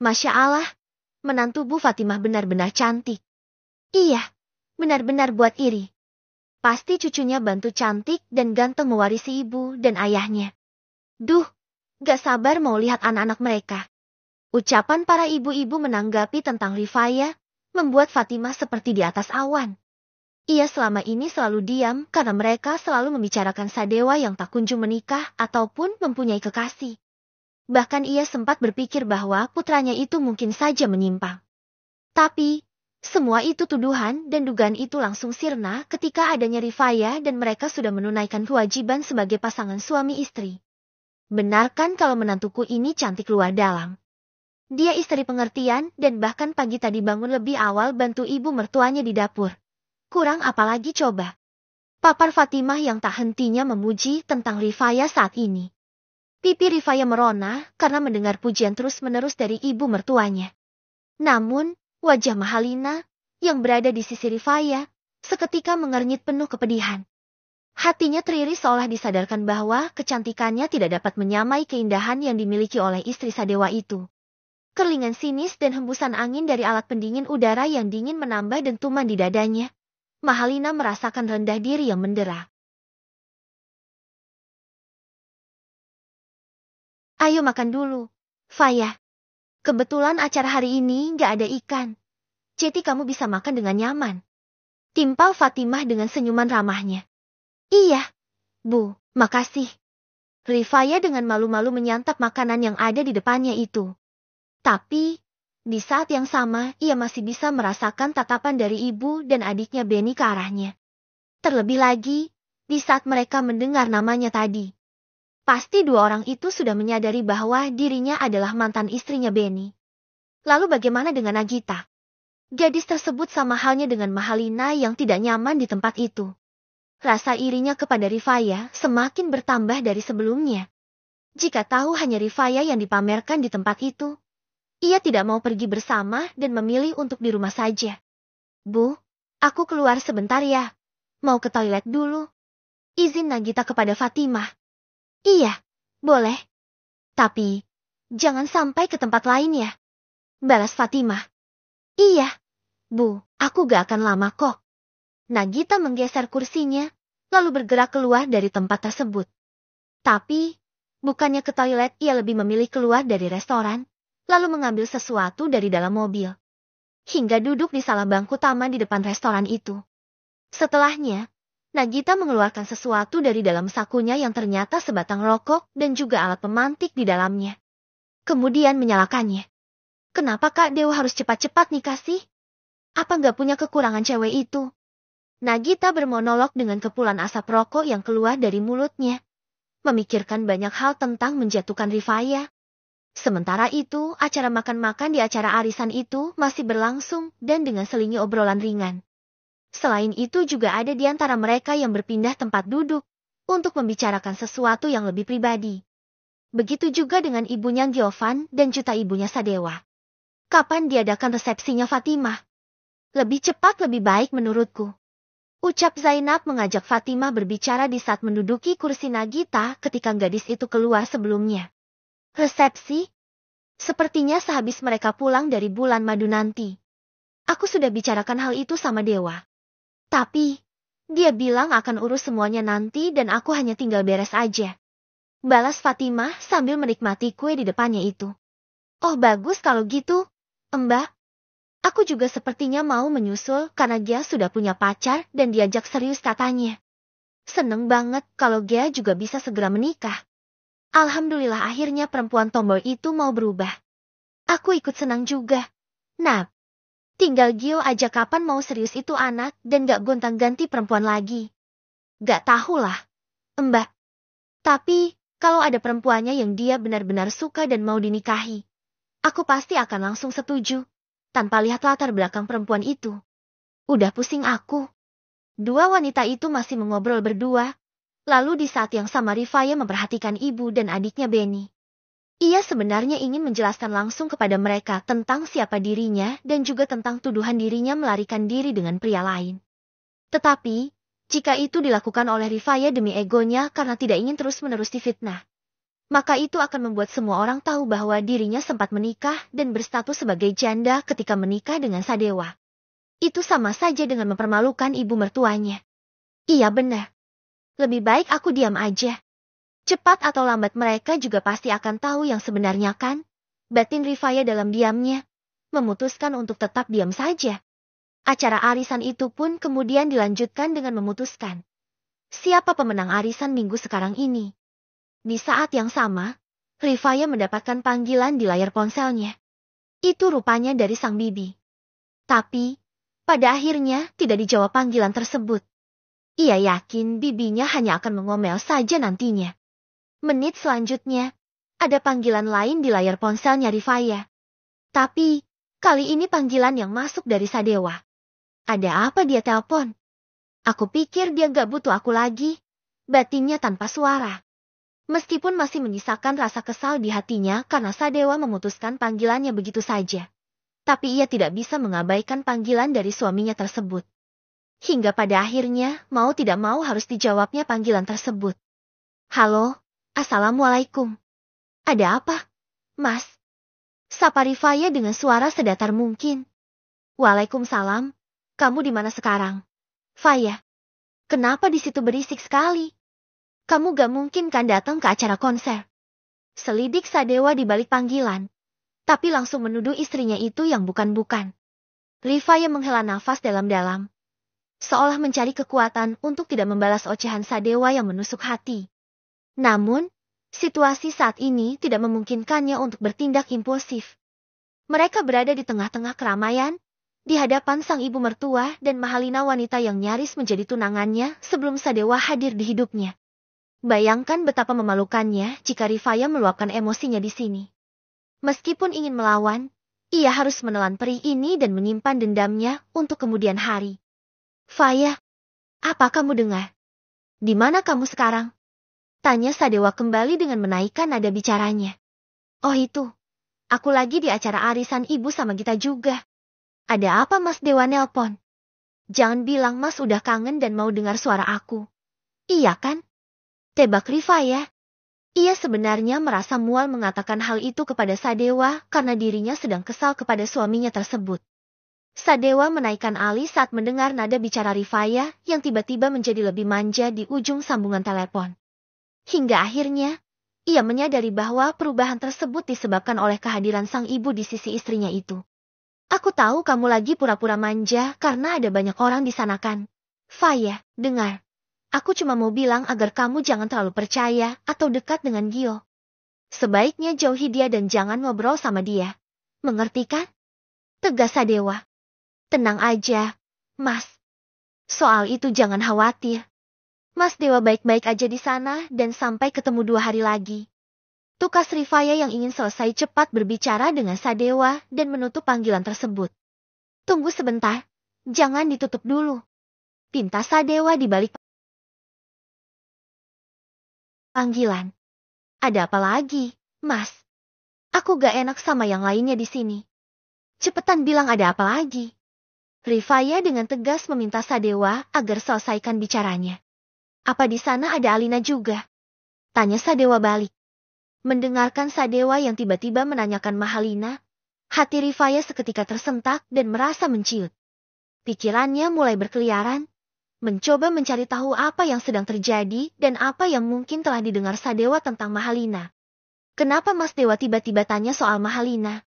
Masya Allah, menantu Bu Fatimah benar-benar cantik. Iya, benar-benar buat iri. Pasti cucunya bantu cantik dan ganteng mewarisi ibu dan ayahnya. Duh, gak sabar mau lihat anak-anak mereka. Ucapan para ibu-ibu menanggapi tentang Rifaya, membuat Fatimah seperti di atas awan. Ia selama ini selalu diam karena mereka selalu membicarakan Sadewa yang tak kunjung menikah ataupun mempunyai kekasih. Bahkan ia sempat berpikir bahwa putranya itu mungkin saja menyimpang. Tapi semua itu tuduhan dan dugaan itu langsung sirna ketika adanya Rifaya dan mereka sudah menunaikan kewajiban sebagai pasangan suami istri. Benar kan kalau menantuku ini cantik luar dalam? Dia istri pengertian dan bahkan pagi tadi bangun lebih awal bantu ibu mertuanya di dapur. Kurang apalagi coba? Papar Fatimah yang tak hentinya memuji tentang Rifaya saat ini. Pipi Rifaya merona karena mendengar pujian terus-menerus dari ibu mertuanya. Namun, wajah Mahalina, yang berada di sisi Rifaya, seketika mengernyit penuh kepedihan. Hatinya teriris seolah disadarkan bahwa kecantikannya tidak dapat menyamai keindahan yang dimiliki oleh istri Sadewa itu. Kerlingan sinis dan hembusan angin dari alat pendingin udara yang dingin menambah dentuman di dadanya. Mahalina merasakan rendah diri yang mendera. Ayo makan dulu, Faya. Kebetulan acara hari ini gak ada ikan. Jadi kamu bisa makan dengan nyaman. Timpal Fatimah dengan senyuman ramahnya. Iya, Bu, makasih. Rifaya dengan malu-malu menyantap makanan yang ada di depannya itu. Tapi, Di saat yang sama, ia masih bisa merasakan tatapan dari ibu dan adiknya Benny ke arahnya. Terlebih lagi, di saat mereka mendengar namanya tadi. Pasti dua orang itu sudah menyadari bahwa dirinya adalah mantan istrinya Benny. Lalu bagaimana dengan Nagita? Gadis tersebut sama halnya dengan Mahalina yang tidak nyaman di tempat itu. Rasa irinya kepada Rifaya semakin bertambah dari sebelumnya. Jika tahu hanya Rifaya yang dipamerkan di tempat itu, ia tidak mau pergi bersama dan memilih untuk di rumah saja. Bu, aku keluar sebentar ya. Mau ke toilet dulu. Izin Nagita kepada Fatimah. Iya, boleh. Tapi, jangan sampai ke tempat lain ya. Balas Fatimah. Iya, Bu, aku gak akan lama kok. Nagita menggeser kursinya, lalu bergerak keluar dari tempat tersebut. Tapi, bukannya ke toilet, ia lebih memilih keluar dari restoran, lalu mengambil sesuatu dari dalam mobil. Hingga duduk di salah bangku taman di depan restoran itu. Setelahnya, Nagita mengeluarkan sesuatu dari dalam sakunya yang ternyata sebatang rokok dan juga alat pemantik di dalamnya. Kemudian menyalakannya. Kenapa Kak Dewa harus cepat-cepat nikah sih? Apa nggak punya kekurangan cewek itu? Nagita bermonolog dengan kepulan asap rokok yang keluar dari mulutnya. Memikirkan banyak hal tentang menjatuhkan Rifaya. Sementara itu, acara makan-makan di acara arisan itu masih berlangsung dan dengan selingi obrolan ringan. Selain itu juga ada di antara mereka yang berpindah tempat duduk untuk membicarakan sesuatu yang lebih pribadi. Begitu juga dengan ibunya Giovan dan juga ibunya Sadewa. Kapan diadakan resepsinya Fatimah? Lebih cepat lebih baik menurutku. Ucap Zainab mengajak Fatimah berbicara di saat menduduki kursi Nagita ketika gadis itu keluar sebelumnya. Resepsi? Sepertinya sehabis mereka pulang dari bulan madu nanti. Aku sudah bicarakan hal itu sama Dewa. Tapi, dia bilang akan urus semuanya nanti dan aku hanya tinggal beres aja. Balas Fatimah sambil menikmati kue di depannya itu. Oh bagus kalau gitu, Mbak. Aku juga sepertinya mau menyusul karena dia sudah punya pacar dan diajak serius katanya. Seneng banget kalau dia juga bisa segera menikah. Alhamdulillah akhirnya perempuan tomboy itu mau berubah. Aku ikut senang juga. Nah, tinggal Gio aja kapan mau serius itu anak dan gak gonta-ganti perempuan lagi. Gak tahulah, Mbak. Tapi, kalau ada perempuannya yang dia benar-benar suka dan mau dinikahi, aku pasti akan langsung setuju. Tanpa lihat latar belakang perempuan itu. Udah pusing aku. Dua wanita itu masih mengobrol berdua. Lalu di saat yang sama Rifaya memperhatikan ibu dan adiknya Benny. Ia sebenarnya ingin menjelaskan langsung kepada mereka tentang siapa dirinya dan juga tentang tuduhan dirinya melarikan diri dengan pria lain. Tetapi, jika itu dilakukan oleh Rifaya demi egonya karena tidak ingin terus-menerus difitnah, maka itu akan membuat semua orang tahu bahwa dirinya sempat menikah dan berstatus sebagai janda ketika menikah dengan Sadewa. Itu sama saja dengan mempermalukan ibu mertuanya. Iya benar. Lebih baik aku diam aja. Cepat atau lambat mereka juga pasti akan tahu yang sebenarnya kan? Batin Rifaya dalam diamnya, memutuskan untuk tetap diam saja. Acara arisan itu pun kemudian dilanjutkan dengan memutuskan siapa pemenang arisan minggu sekarang ini. Di saat yang sama, Rifaya mendapatkan panggilan di layar ponselnya. Itu rupanya dari sang bibi. Tapi, pada akhirnya tidak dijawab panggilan tersebut. Ia yakin bibinya hanya akan mengomel saja nantinya. Menit selanjutnya, ada panggilan lain di layar ponselnya Rifaya. Tapi, kali ini panggilan yang masuk dari Sadewa. Ada apa dia telepon? Aku pikir dia gak butuh aku lagi. Batinnya tanpa suara. Meskipun masih menyisakan rasa kesal di hatinya karena Sadewa memutuskan panggilannya begitu saja. Tapi ia tidak bisa mengabaikan panggilan dari suaminya tersebut. Hingga pada akhirnya, mau tidak mau harus dijawabnya panggilan tersebut. Halo, Assalamualaikum. Ada apa, Mas? Sapa Rifaya dengan suara sedatar mungkin. Waalaikumsalam, kamu di mana sekarang? Faya, kenapa di situ berisik sekali? Kamu gak mungkin kan datang ke acara konser. Selidik Sadewa di balik panggilan. Tapi langsung menuduh istrinya itu yang bukan-bukan. Rifaya menghela nafas dalam-dalam. Seolah mencari kekuatan untuk tidak membalas ocehan Sadewa yang menusuk hati. Namun, situasi saat ini tidak memungkinkannya untuk bertindak impulsif. Mereka berada di tengah-tengah keramaian, di hadapan sang ibu mertua dan Mahalina wanita yang nyaris menjadi tunangannya sebelum Sadewa hadir di hidupnya. Bayangkan betapa memalukannya jika Rifaya meluapkan emosinya di sini. Meskipun ingin melawan, ia harus menelan perih ini dan menyimpan dendamnya untuk kemudian hari. Faya, apa kamu dengar? Di mana kamu sekarang? Tanya Sadewa kembali dengan menaikkan nada bicaranya. Oh itu, aku lagi di acara arisan ibu sama Gita juga. Ada apa Mas Dewa nelpon? Jangan bilang Mas udah kangen dan mau dengar suara aku. Iya kan? Tebak Rifaya. Ia sebenarnya merasa mual mengatakan hal itu kepada Sadewa karena dirinya sedang kesal kepada suaminya tersebut. Sadewa menaikkan alis saat mendengar nada bicara Rifaya yang tiba-tiba menjadi lebih manja di ujung sambungan telepon. Hingga akhirnya, ia menyadari bahwa perubahan tersebut disebabkan oleh kehadiran sang ibu di sisi istrinya itu. Aku tahu kamu lagi pura-pura manja karena ada banyak orang di sana kan. Faya, dengar. Aku cuma mau bilang agar kamu jangan terlalu percaya atau dekat dengan Gio. Sebaiknya jauhi dia dan jangan ngobrol sama dia. Mengerti kan? Tegas Sadewa. Tenang aja, Mas. Soal itu jangan khawatir. Mas Dewa baik-baik aja di sana dan sampai ketemu 2 hari lagi. Tukas Rifaya yang ingin selesai cepat berbicara dengan Sadewa dan menutup panggilan tersebut. Tunggu sebentar, jangan ditutup dulu. Pinta Sadewa di balik panggilan. Ada apa lagi, Mas? Aku gak enak sama yang lainnya di sini. Cepetan bilang ada apa lagi. Rifaya dengan tegas meminta Sadewa agar selesaikan bicaranya. Apa di sana ada Alina juga? Tanya Sadewa balik. Mendengarkan Sadewa yang tiba-tiba menanyakan Mahalina, hati Rifaya seketika tersentak dan merasa menciut. Pikirannya mulai berkeliaran, mencoba mencari tahu apa yang sedang terjadi dan apa yang mungkin telah didengar Sadewa tentang Mahalina. Kenapa Mas Dewa tiba-tiba tanya soal Mahalina?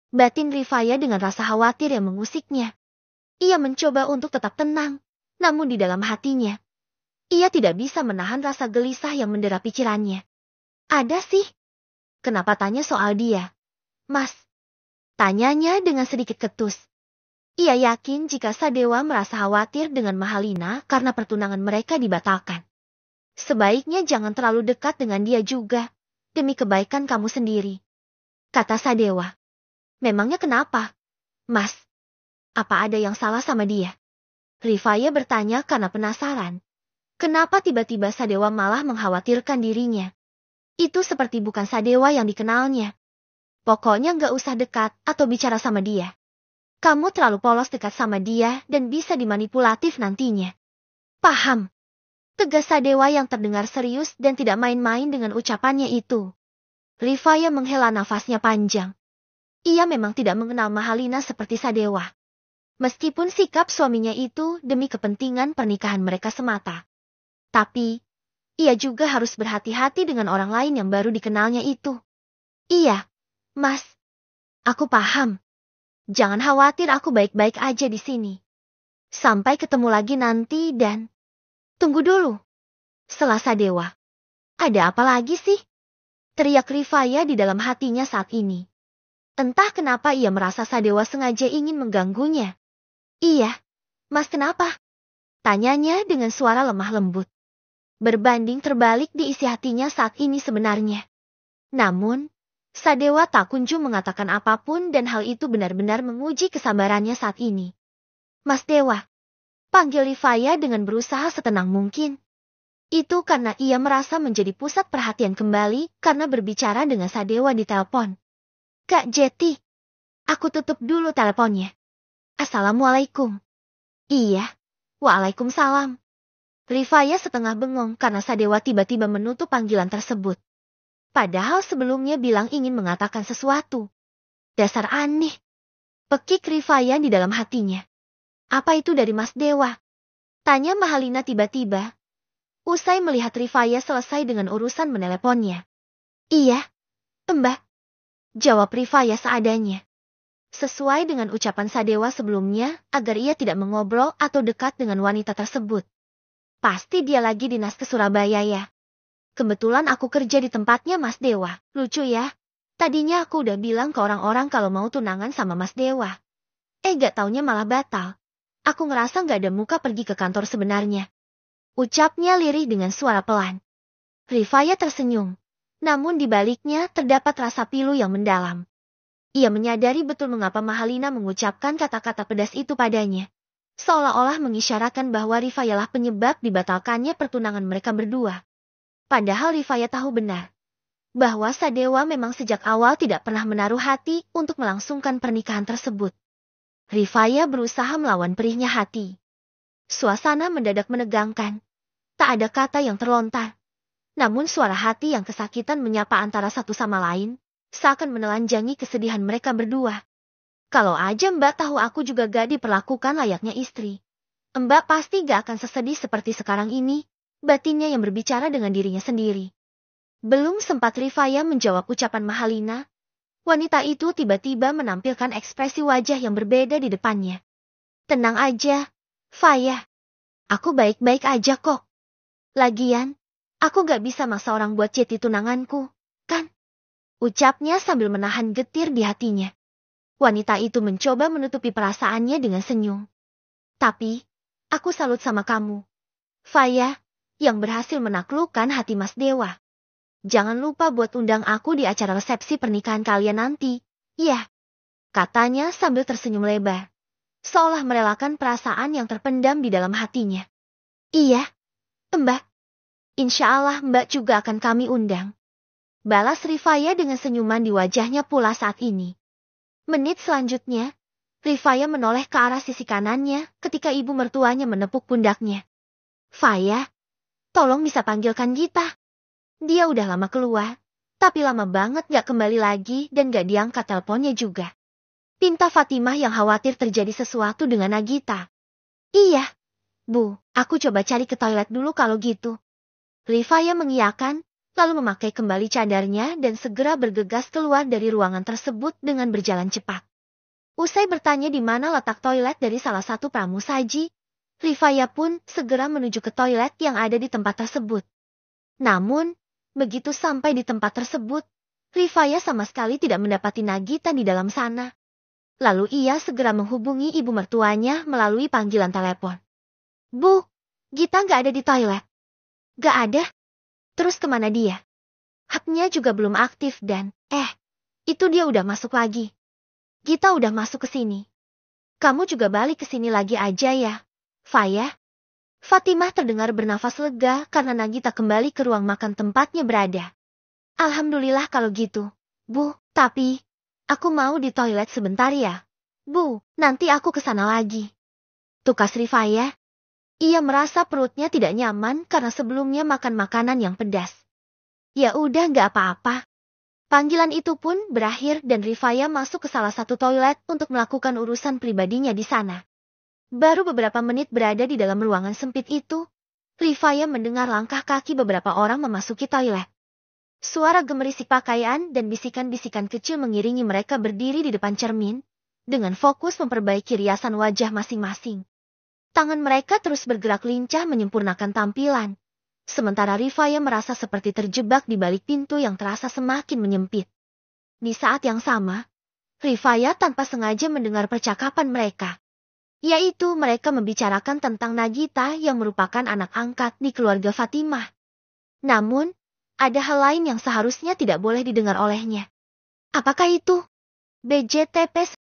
Batin Rifaya dengan rasa khawatir yang mengusiknya. Ia mencoba untuk tetap tenang, namun di dalam hatinya, ia tidak bisa menahan rasa gelisah yang mendera pikirannya. Ada sih. Kenapa tanya soal dia? Mas. Tanyanya dengan sedikit ketus. Ia yakin jika Sadewa merasa khawatir dengan Mahalina karena pertunangan mereka dibatalkan. Sebaiknya jangan terlalu dekat dengan dia juga, demi kebaikan kamu sendiri. Kata Sadewa. Memangnya kenapa? Mas. Apa ada yang salah sama dia? Rifaya bertanya karena penasaran. Kenapa tiba-tiba Sadewa malah mengkhawatirkan dirinya? Itu seperti bukan Sadewa yang dikenalnya. Pokoknya nggak usah dekat atau bicara sama dia. Kamu terlalu polos dekat sama dia dan bisa dimanipulatif nantinya. Paham? Tegas Sadewa yang terdengar serius dan tidak main-main dengan ucapannya itu. Rifaya menghela nafasnya panjang. Ia memang tidak mengenal Mahalina seperti Sadewa. Meskipun sikap suaminya itu demi kepentingan pernikahan mereka semata. Tapi, ia juga harus berhati-hati dengan orang lain yang baru dikenalnya itu. Iya, Mas. Aku paham. Jangan khawatir, aku baik-baik aja di sini. Sampai ketemu lagi nanti dan... Tunggu dulu. Selah Sadewa. Ada apa lagi sih? Teriak Rifaya di dalam hatinya saat ini. Entah kenapa ia merasa Sadewa sengaja ingin mengganggunya. Iya, Mas kenapa? Tanyanya dengan suara lemah lembut. Berbanding terbalik di isi hatinya saat ini sebenarnya. Namun, Sadewa tak kunjung mengatakan apapun dan hal itu benar-benar menguji kesabarannya saat ini. Mas Dewa, panggil Rifaya dengan berusaha setenang mungkin. Itu karena ia merasa menjadi pusat perhatian kembali karena berbicara dengan Sadewa di telepon. Kak Jeti, aku tutup dulu teleponnya. Assalamualaikum. Iya, waalaikumsalam. Rifaya setengah bengong karena Sadewa tiba-tiba menutup panggilan tersebut. Padahal sebelumnya bilang ingin mengatakan sesuatu. Dasar aneh. Pekik Rifaya di dalam hatinya. Apa itu dari Mas Dewa? Tanya Mahalina tiba-tiba. Usai melihat Rifaya selesai dengan urusan meneleponnya. Iya, Mbak. Jawab Rifaya seadanya. Sesuai dengan ucapan Sadewa sebelumnya agar ia tidak mengobrol atau dekat dengan wanita tersebut. Pasti dia lagi dinas ke Surabaya ya. Kebetulan aku kerja di tempatnya Mas Dewa. Lucu ya. Tadinya aku udah bilang ke orang-orang kalau mau tunangan sama Mas Dewa. Gak taunya malah batal. Aku ngerasa gak ada muka pergi ke kantor sebenarnya. Ucapnya lirih dengan suara pelan. Rifaya tersenyum. Namun di baliknya terdapat rasa pilu yang mendalam. Ia menyadari betul mengapa Mahalina mengucapkan kata-kata pedas itu padanya. Seolah-olah mengisyaratkan bahwa Rifayalah penyebab dibatalkannya pertunangan mereka berdua. Padahal Rifaya tahu benar bahwa Sadewa memang sejak awal tidak pernah menaruh hati untuk melangsungkan pernikahan tersebut. Rifaya berusaha melawan perihnya hati. Suasana mendadak menegangkan. Tak ada kata yang terlontar. Namun suara hati yang kesakitan menyapa antara satu sama lain, seakan menelanjangi kesedihan mereka berdua. Kalau aja Mbak tahu aku juga gak diperlakukan layaknya istri, Mbak pasti gak akan sesedih seperti sekarang ini, batinnya yang berbicara dengan dirinya sendiri. Belum sempat Rifaya menjawab ucapan Mahalina, wanita itu tiba-tiba menampilkan ekspresi wajah yang berbeda di depannya. Tenang aja, Faya. Aku baik-baik aja kok. Lagian, aku gak bisa maksa orang buat jadi tunanganku, kan? Ucapnya sambil menahan getir di hatinya. Wanita itu mencoba menutupi perasaannya dengan senyum. Tapi, aku salut sama kamu, Faya, yang berhasil menaklukkan hati Mas Dewa. Jangan lupa buat undang aku di acara resepsi pernikahan kalian nanti, ya. Katanya sambil tersenyum lebar. Seolah merelakan perasaan yang terpendam di dalam hatinya. Iya, Mbak. Insya Allah Mbak juga akan kami undang. Balas Rifaya dengan senyuman di wajahnya pula saat ini. Menit selanjutnya, Rifaya menoleh ke arah sisi kanannya ketika ibu mertuanya menepuk pundaknya. Faya, tolong bisa panggilkan Gita. Dia udah lama keluar, tapi lama banget gak kembali lagi dan gak diangkat teleponnya juga. Pinta Fatimah yang khawatir terjadi sesuatu dengan Nagita. Iya, Bu, aku coba cari ke toilet dulu kalau gitu. Rifaya mengiyakan, lalu memakai kembali cadarnya dan segera bergegas keluar dari ruangan tersebut dengan berjalan cepat. Usai bertanya di mana letak toilet dari salah satu pramusaji, Rifaya pun segera menuju ke toilet yang ada di tempat tersebut. Namun, begitu sampai di tempat tersebut, Rifaya sama sekali tidak mendapati Nagita di dalam sana. Lalu ia segera menghubungi ibu mertuanya melalui panggilan telepon. Bu, Gita gak ada di toilet. Gak ada? Terus kemana dia? HP-nya juga belum aktif dan, itu dia udah masuk lagi. Gita udah masuk ke sini. Kamu juga balik ke sini lagi aja ya, Faya. Fatimah terdengar bernafas lega karena Nagita kembali ke ruang makan tempatnya berada. Alhamdulillah kalau gitu, Bu, tapi aku mau di toilet sebentar ya. Bu, nanti aku ke sana lagi. Tukas Rifaya. Ia merasa perutnya tidak nyaman karena sebelumnya makan makanan yang pedas. Ya udah gak apa-apa. Panggilan itu pun berakhir dan Rifaya masuk ke salah satu toilet untuk melakukan urusan pribadinya di sana. Baru beberapa menit berada di dalam ruangan sempit itu, Rifaya mendengar langkah kaki beberapa orang memasuki toilet. Suara gemerisik pakaian dan bisikan-bisikan kecil mengiringi mereka berdiri di depan cermin, dengan fokus memperbaiki riasan wajah masing-masing. Tangan mereka terus bergerak lincah menyempurnakan tampilan, sementara Rifaya merasa seperti terjebak di balik pintu yang terasa semakin menyempit. Di saat yang sama, Rifaya tanpa sengaja mendengar percakapan mereka. Yaitu mereka membicarakan tentang Nagita yang merupakan anak angkat di keluarga Fatimah. Namun, ada hal lain yang seharusnya tidak boleh didengar olehnya. Apakah itu? BJTP